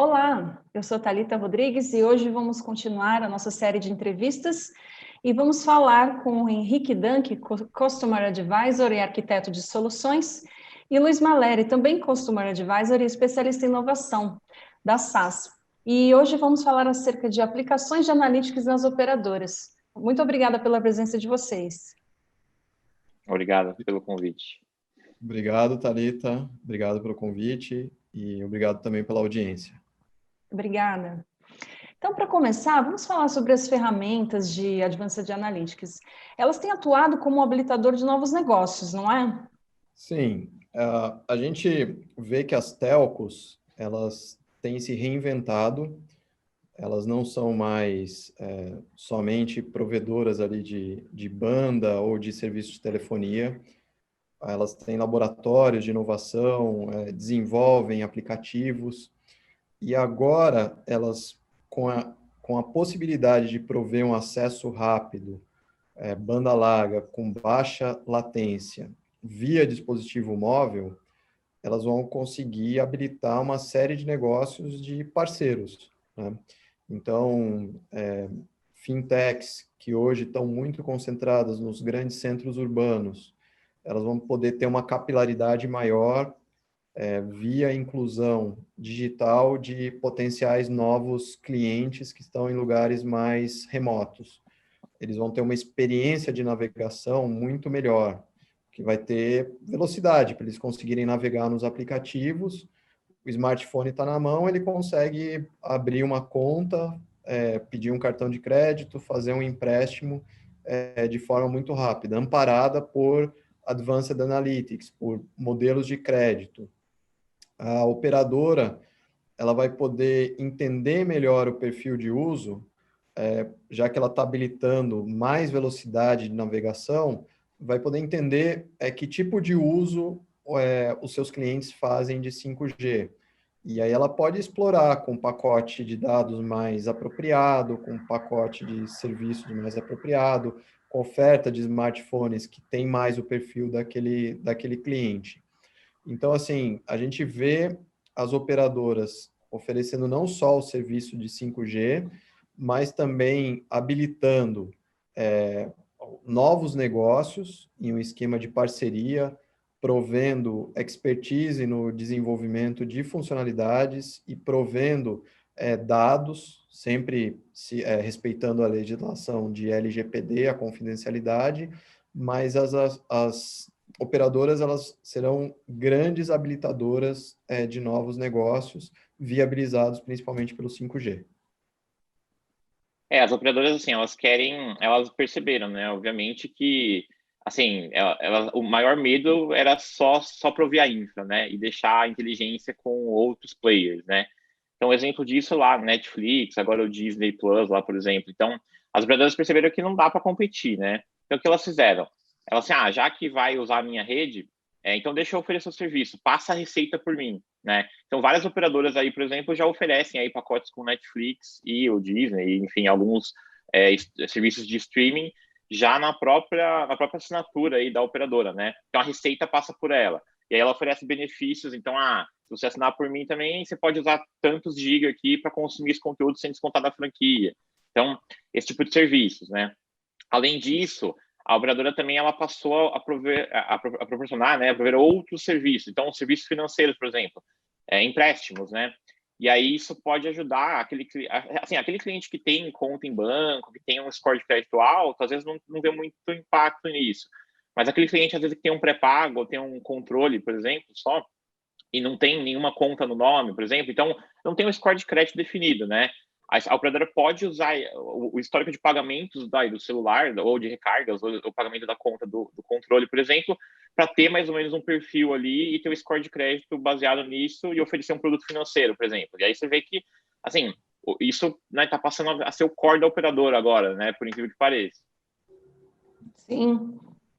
Olá, eu sou Thalita Rodrigues e hoje vamos continuar a nossa série de entrevistas e vamos falar com o Henrique Danck, Customer Advisor e arquiteto de soluções, e Luiz Maleri, também Customer Advisor e especialista em inovação da SAS. E hoje vamos falar acerca de aplicações de analytics nas operadoras. Muito obrigada pela presença de vocês. Obrigado pelo convite. Obrigado, Thalita. Obrigado pelo convite e obrigado também pela audiência. Obrigada. Então, para começar, vamos falar sobre as ferramentas de Advanced Analytics. Elas têm atuado como um habilitador de novos negócios, não é? Sim, a gente vê que as telcos, elas têm se reinventado, elas não são mais somente provedoras ali de banda ou de serviços de telefonia, elas têm laboratórios de inovação, desenvolvem aplicativos, e agora elas, com a possibilidade de prover um acesso rápido, banda larga, com baixa latência, via dispositivo móvel, elas vão conseguir habilitar uma série de negócios de parceiros, né? Então, fintechs, que hoje estão muito concentradas nos grandes centros urbanos, elas vão poder ter uma capilaridade maior via inclusão digital de potenciais novos clientes que estão em lugares mais remotos. Eles vão ter uma experiência de navegação muito melhor, que vai ter velocidade para eles conseguirem navegar nos aplicativos. O smartphone está na mão, ele consegue abrir uma conta, pedir um cartão de crédito, fazer um empréstimo de forma muito rápida, amparada por Advanced Analytics, por modelos de crédito. A operadora ela vai poder entender melhor o perfil de uso, já que ela está habilitando mais velocidade de navegação, vai poder entender que tipo de uso os seus clientes fazem de 5G. E aí ela pode explorar com um pacote de dados mais apropriado, com um pacote de serviços mais apropriado, com oferta de smartphones que tem mais o perfil daquele cliente. Então, assim, a gente vê as operadoras oferecendo não só o serviço de 5G, mas também habilitando novos negócios em um esquema de parceria, provendo expertise no desenvolvimento de funcionalidades e provendo dados, sempre respeitando a legislação de LGPD, a confidencialidade, mas as operadoras elas serão grandes habilitadoras de novos negócios, viabilizados principalmente pelo 5G. As operadoras, assim, elas perceberam, né, obviamente que, assim, o maior medo era só prover a infra, né, e deixar a inteligência com outros players, né. Então, exemplo disso lá, Netflix, agora o Disney Plus lá, por exemplo. Então, as operadoras perceberam que não dá para competir, né. Então, o que elas fizeram? Elas assim, já que vai usar a minha rede, então deixa eu oferecer o serviço, passa a receita por mim, né? Então, várias operadoras aí, por exemplo, já oferecem aí pacotes com Netflix e o Disney, enfim, alguns serviços de streaming já na própria assinatura aí da operadora, né? Então, a receita passa por ela. E aí ela oferece benefícios, então, se você assinar por mim também, você pode usar tantos giga aqui para consumir esse conteúdo sem descontar da franquia. Então, esse tipo de serviços, né? Além disso, a operadora também ela passou a proporcionar, né, a prover outros serviços. Então, serviços financeiros, por exemplo, empréstimos, né? E aí isso pode ajudar aquele cliente que tem conta em banco, que tem um score de crédito alto, às vezes não vê muito impacto nisso. Mas aquele cliente, às vezes, que tem um pré-pago, tem um controle, por exemplo, só, e não tem nenhuma conta no nome, por exemplo, então não tem um score de crédito definido, né? A operadora pode usar o histórico de pagamentos do celular ou de recargas, ou o pagamento da conta do controle, por exemplo, para ter mais ou menos um perfil ali e ter um score de crédito baseado nisso e oferecer um produto financeiro, por exemplo. E aí você vê que, assim, isso está passando a ser o core da operadora agora, né? Por incrível que pareça. Sim.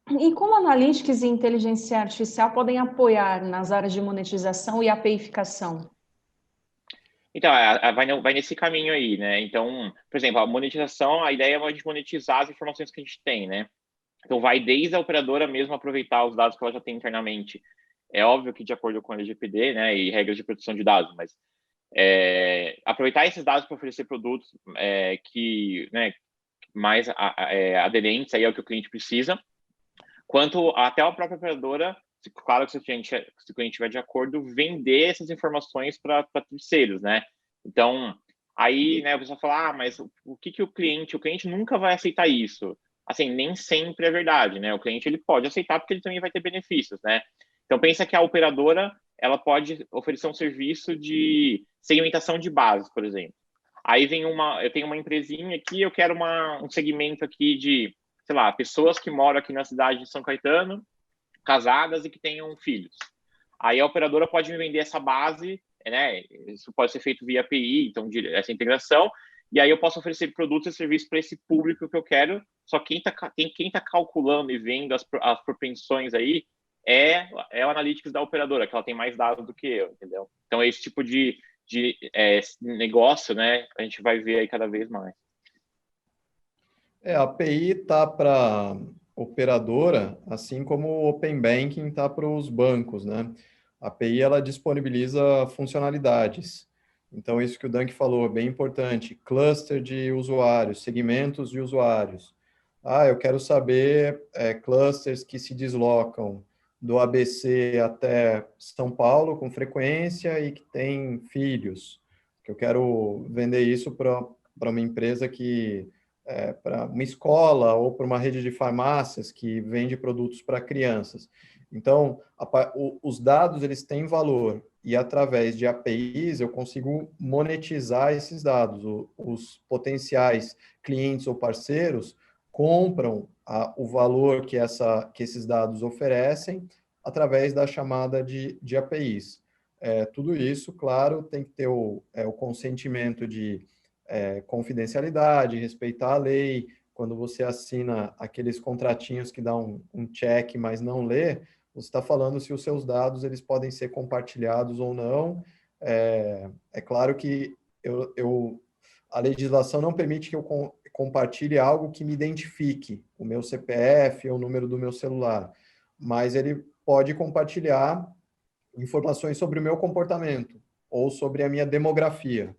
E como analytics e inteligência artificial podem apoiar nas áreas de monetização e APIificação? Então, vai nesse caminho aí, né? Então, por exemplo, a monetização, a ideia é a gente monetizar as informações que a gente tem, né? Então, vai desde a operadora mesmo aproveitar os dados que ela já tem internamente. É óbvio que de acordo com a LGPD, né, e regras de proteção de dados, mas aproveitar esses dados para oferecer produtos que, né, mais aderentes aí ao que o cliente precisa, quanto até a própria operadora, claro que se o cliente estiver de acordo, vender essas informações para terceiros, né? Então, aí, né, a pessoa fala, mas o que o cliente nunca vai aceitar isso. Assim, nem sempre é verdade, né? O cliente, ele pode aceitar porque ele também vai ter benefícios, né? Então, pensa que a operadora, ela pode oferecer um serviço de segmentação de bases, por exemplo. Aí eu tenho uma empresinha aqui, eu quero um segmento aqui de, sei lá, pessoas que moram aqui na cidade de São Caetano, casadas e que tenham filhos. Aí a operadora pode me vender essa base, né? Isso pode ser feito via API, então essa integração, e aí eu posso oferecer produtos e serviços para esse público que eu quero. Só quem tá calculando e vendo as propensões aí é o Analytics da operadora, que ela tem mais dados do que eu, entendeu? Então, esse tipo de negócio, né, a gente vai ver aí cada vez mais. A API está para operadora, assim como o Open Banking está para os bancos, né? A API, ela disponibiliza funcionalidades. Então, isso que o Dank falou é bem importante. Cluster de usuários, segmentos de usuários. Eu quero saber clusters que se deslocam do ABC até São Paulo com frequência e que tem filhos. Que eu quero vender isso para uma empresa para uma escola ou para uma rede de farmácias que vende produtos para crianças. Então, os dados, eles têm valor e através de APIs eu consigo monetizar esses dados. Os potenciais clientes ou parceiros compram o valor que esses dados oferecem através da chamada de APIs. Tudo isso, claro, tem que ter o consentimento de confidencialidade, respeitar a lei. Quando você assina aqueles contratinhos que dá um check, mas não lê, você está falando se os seus dados eles podem ser compartilhados ou não. É claro que a legislação não permite que eu compartilhe algo que me identifique, o meu CPF ou o número do meu celular, mas ele pode compartilhar informações sobre o meu comportamento ou sobre a minha demografia.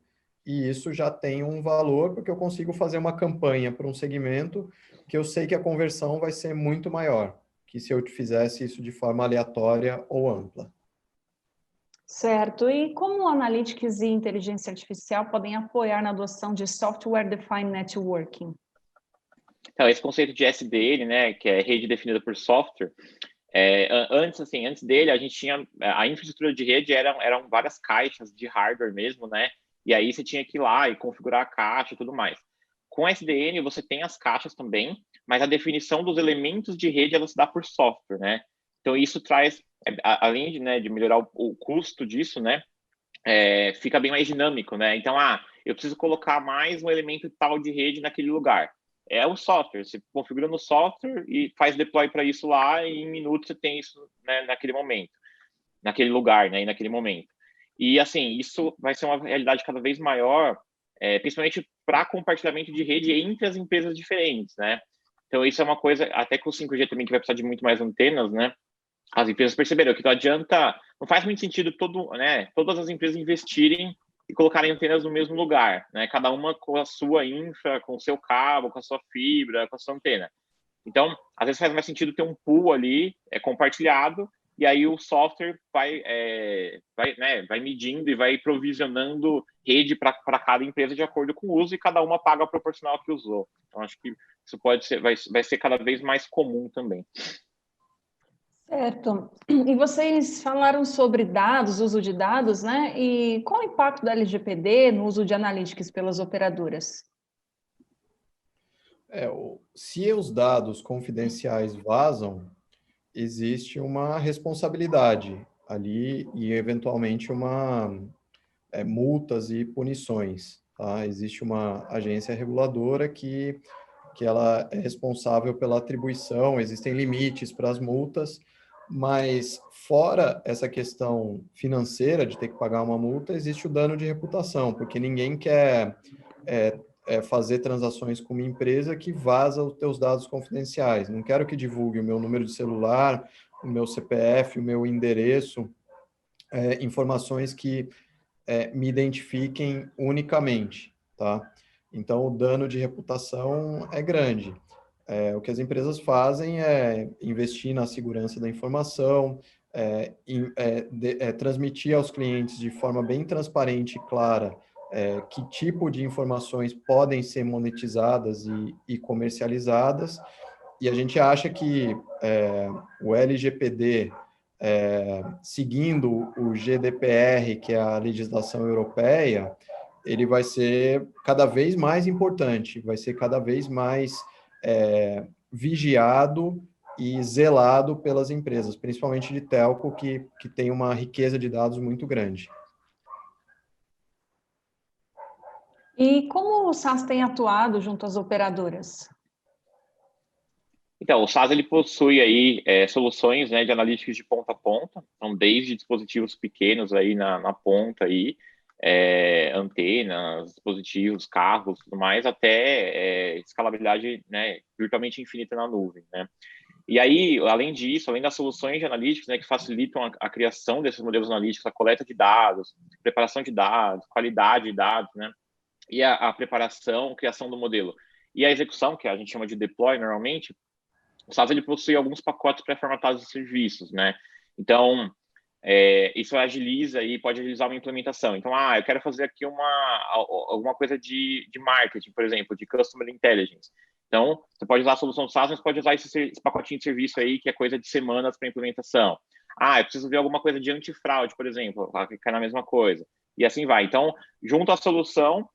E isso já tem um valor, porque eu consigo fazer uma campanha para um segmento que eu sei que a conversão vai ser muito maior que se eu fizesse isso de forma aleatória ou ampla. Certo. E como o Analytics e inteligência artificial podem apoiar na adoção de Software Defined Networking? Então, esse conceito de SDN, né, que é rede definida por software, antes dele, a gente tinha a infraestrutura de rede eram várias caixas de hardware mesmo, né? E aí você tinha que ir lá e configurar a caixa e tudo mais. Com SDN, você tem as caixas também, mas a definição dos elementos de rede ela se dá por software, né? Então, isso traz, além de melhorar o custo disso, né? Fica bem mais dinâmico, né? Então, eu preciso colocar mais um elemento tal de rede naquele lugar. É o software, você configura no software e faz deploy para isso lá e em minutos você tem isso, né, naquele momento, naquele lugar, né, e naquele momento. E, assim, isso vai ser uma realidade cada vez maior, principalmente para compartilhamento de rede entre as empresas diferentes, né? Então, isso é uma coisa, até com o 5G também, que vai precisar de muito mais antenas, né? As empresas perceberam que não faz muito sentido todas as empresas investirem e colocarem antenas no mesmo lugar, né? Cada uma com a sua infra, com o seu cabo, com a sua fibra, com a sua antena. Então, às vezes faz mais sentido ter um pool ali, compartilhado, e aí o software vai medindo e vai provisionando rede para cada empresa de acordo com o uso, e cada uma paga proporcional ao que usou. Então, acho que isso vai ser cada vez mais comum também. Certo. E vocês falaram sobre dados, uso de dados, né? E qual o impacto da LGPD no uso de analytics pelas operadoras? Se os dados confidenciais vazam, existe uma responsabilidade ali e, eventualmente, multas e punições. Tá? Existe uma agência reguladora que ela é responsável pela atribuição, existem limites para as multas, mas fora essa questão financeira de ter que pagar uma multa, existe o dano de reputação, porque ninguém quer fazer transações com uma empresa que vaza os teus dados confidenciais. Não quero que divulgue o meu número de celular, o meu CPF, o meu endereço, informações que me identifiquem unicamente, tá? Então, o dano de reputação é grande. O que as empresas fazem é investir na segurança da informação, transmitir aos clientes de forma bem transparente e clara que tipo de informações podem ser monetizadas e comercializadas. E a gente acha que o LGPD, seguindo o GDPR, que é a legislação europeia, ele vai ser cada vez mais importante, vai ser cada vez mais vigiado e zelado pelas empresas, principalmente de telco, que tem uma riqueza de dados muito grande. E como o SaaS tem atuado junto às operadoras? Então, o SaaS ele possui aí soluções, né, de analytics de ponta a ponta, então desde dispositivos pequenos aí na ponta aí, antenas, dispositivos, carros, tudo mais, até escalabilidade, né, virtualmente infinita na nuvem, né. E aí, além disso, além das soluções de analytics, né, que facilitam a criação desses modelos analíticos, a coleta de dados, preparação de dados, qualidade de dados, né, e a preparação, criação do modelo e a execução, que a gente chama de deploy normalmente, o SaaS ele possui alguns pacotes pré-formatados de serviços, né? Então, isso agiliza e pode agilizar uma implementação. Então, eu quero fazer aqui alguma coisa de marketing, por exemplo, de Customer Intelligence. Então, você pode usar a solução SaaS, mas pode usar esse pacotinho de serviço aí, que é coisa de semanas para implementação. Eu preciso ver alguma coisa de antifraude, por exemplo, que cai na mesma coisa. E assim vai. Então, junto à solução,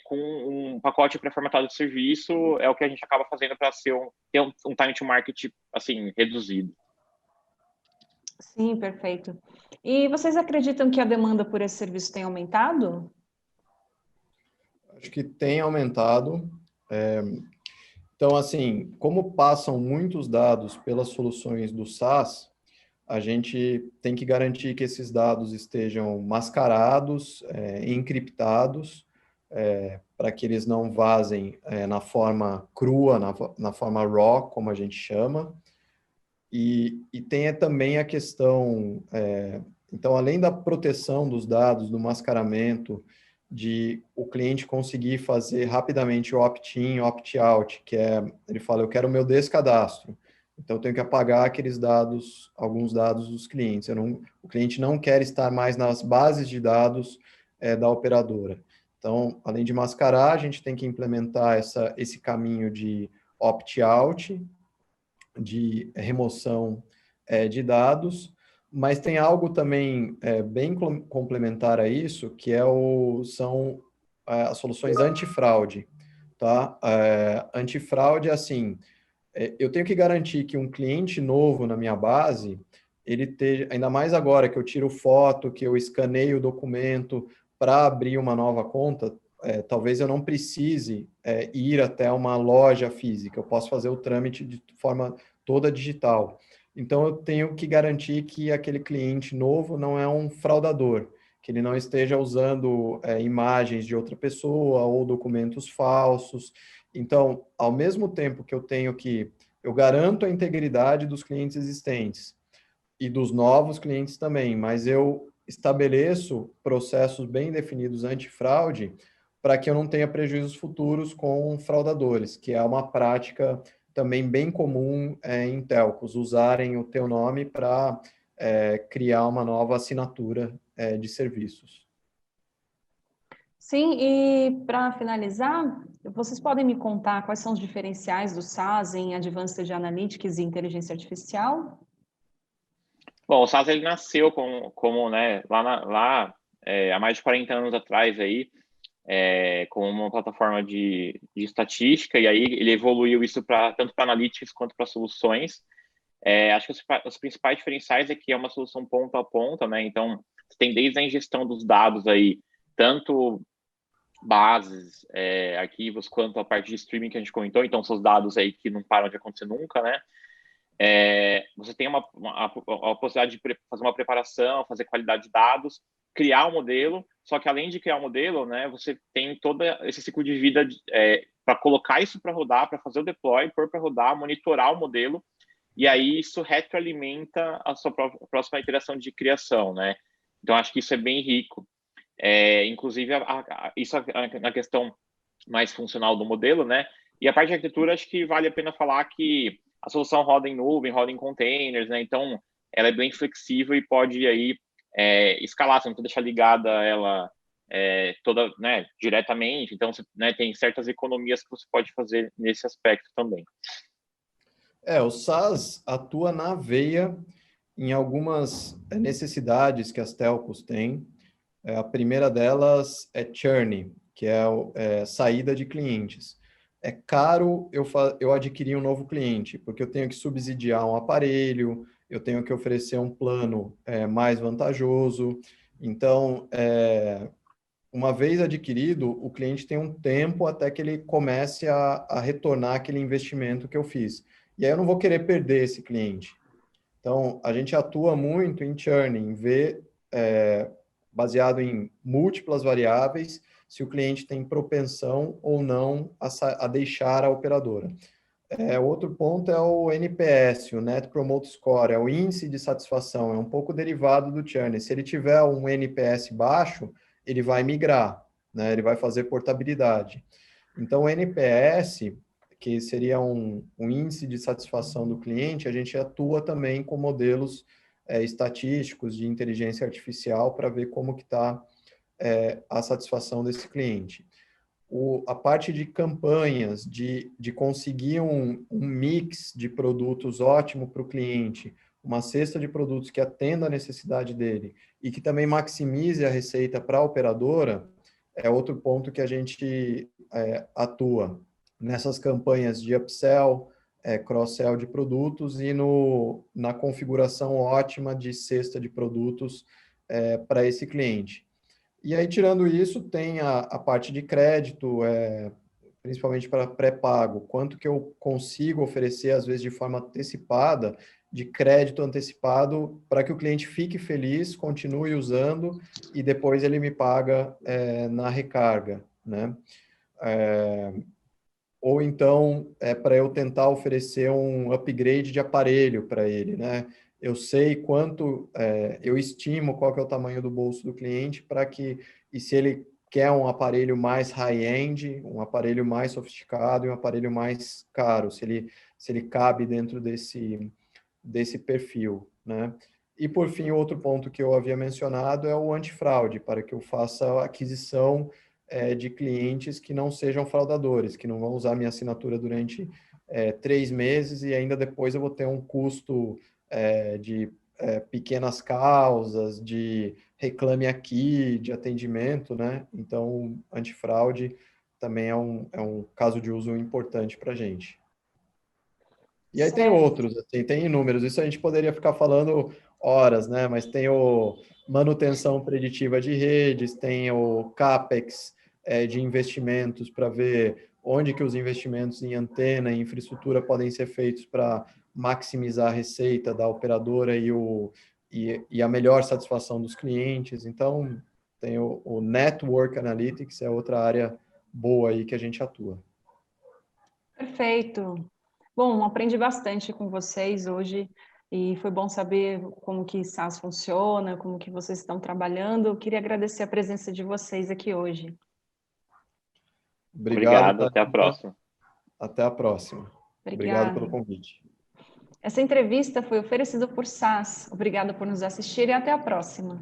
com um pacote pré-formatado de serviço, é o que a gente acaba fazendo para ter um time to market assim, reduzido. Sim, perfeito. E vocês acreditam que a demanda por esse serviço tem aumentado? Acho que tem aumentado. Então, assim, como passam muitos dados pelas soluções do SaaS, a gente tem que garantir que esses dados estejam mascarados, encriptados, para que eles não vazem na forma crua, na forma raw, como a gente chama. E tem também a questão, então, além da proteção dos dados, do mascaramento, de o cliente conseguir fazer rapidamente o opt-in, opt-out, que ele fala, eu quero o meu descadastro. Então, eu tenho que apagar aqueles dados, alguns dados dos clientes. O cliente não quer estar mais nas bases de dados da operadora. Então, além de mascarar, a gente tem que implementar esse caminho de opt-out, de remoção de dados, mas tem algo também bem complementar a isso, que são as soluções antifraude. Tá? Antifraude é assim, eu tenho que garantir que um cliente novo na minha base, ele esteja, ainda mais agora que eu tiro foto, que eu escaneio o documento para abrir uma nova conta, talvez eu não precise ir até uma loja física, eu posso fazer o trâmite de forma toda digital. Então, eu tenho que garantir que aquele cliente novo não é um fraudador, que ele não esteja usando imagens de outra pessoa ou documentos falsos. Então, ao mesmo tempo que eu garanto a integridade dos clientes existentes e dos novos clientes também, mas eu estabeleço processos bem definidos antifraude para que eu não tenha prejuízos futuros com fraudadores, que é uma prática também bem comum em telcos, usarem o teu nome para criar uma nova assinatura de serviços. Sim, e para finalizar, vocês podem me contar quais são os diferenciais do SaaS em Advanced Analytics e Inteligência Artificial? Bom, o SaaS ele nasceu como né, lá há mais de 40 anos atrás aí, como uma plataforma de estatística, e aí ele evoluiu isso tanto para analytics quanto para soluções. Acho que os principais diferenciais é que é uma solução ponta a ponta, né? Então, você tem desde a ingestão dos dados aí, tanto bases, arquivos, quanto a parte de streaming que a gente comentou, então são os dados aí que não param de acontecer nunca, né? Você tem a possibilidade de fazer uma preparação, fazer qualidade de dados, criar um modelo, só que além de criar um modelo, né, você tem todo esse ciclo de vida para colocar isso para rodar, para fazer o deploy, pôr para rodar, monitorar o modelo, e aí isso retroalimenta a sua próxima iteração de criação, né? Então, acho que isso é bem rico. inclusive, isso na questão mais funcional do modelo, né? E a parte de arquitetura, acho que vale a pena falar que a solução roda em nuvem, roda em containers, né? Então, ela é bem flexível e pode aí escalar, você não precisa deixar ligada ela toda, né, diretamente. Então, você, né, tem certas economias que você pode fazer nesse aspecto também. O SaaS atua na veia em algumas necessidades que as telcos têm. A primeira delas é churn, que é saída de clientes. É caro eu adquirir um novo cliente, porque eu tenho que subsidiar um aparelho, eu tenho que oferecer um plano mais vantajoso. Então, uma vez adquirido, o cliente tem um tempo até que ele comece a retornar aquele investimento que eu fiz. E aí eu não vou querer perder esse cliente. Então, a gente atua muito em churn, em ver, baseado em múltiplas variáveis, se o cliente tem propensão ou não a deixar a operadora. Outro ponto é o NPS, o Net Promoter Score, é o índice de satisfação, é um pouco derivado do churn. Se ele tiver um NPS baixo, ele vai migrar, né? Ele vai fazer portabilidade. Então, o NPS, que seria um índice de satisfação do cliente, a gente atua também com modelos estatísticos de inteligência artificial para ver como que está a satisfação desse cliente. A parte de campanhas, de conseguir um mix de produtos ótimo para o cliente, uma cesta de produtos que atenda a necessidade dele e que também maximize a receita para a operadora, é outro ponto que a gente atua nessas campanhas de upsell, cross-sell de produtos e na configuração ótima de cesta de produtos para esse cliente. E aí, tirando isso, tem a parte de crédito, principalmente para pré-pago. Quanto que eu consigo oferecer, às vezes, de forma antecipada, de crédito antecipado, para que o cliente fique feliz, continue usando e depois ele me paga na recarga, né? Ou então, para eu tentar oferecer um upgrade de aparelho para ele, né? Eu sei quanto, eu estimo qual que é o tamanho do bolso do cliente e se ele quer um aparelho mais high-end, um aparelho mais sofisticado e um aparelho mais caro, se ele cabe dentro desse perfil, né? E, por fim, outro ponto que eu havia mencionado é o antifraude, para que eu faça a aquisição de clientes que não sejam fraudadores, que não vão usar minha assinatura durante 3 meses e ainda depois eu vou ter um custo de pequenas causas, de reclame aqui, de atendimento, né? Então, antifraude também é um caso de uso importante para a gente. E aí tem outros, assim, tem inúmeros. Isso a gente poderia ficar falando horas, né? Mas tem o manutenção preditiva de redes, tem o CAPEX de investimentos para ver onde que os investimentos em antena e infraestrutura podem ser feitos para maximizar a receita da operadora e a melhor satisfação dos clientes. Então, tem o Network Analytics, é outra área boa aí que a gente atua. Perfeito. Bom, aprendi bastante com vocês hoje e foi bom saber como que SaaS funciona, como que vocês estão trabalhando. Eu queria agradecer a presença de vocês aqui hoje. Obrigado, até a próxima. Até a próxima. Obrigado pelo convite. Essa entrevista foi oferecida por SaaS. Obrigado por nos assistir e até a próxima.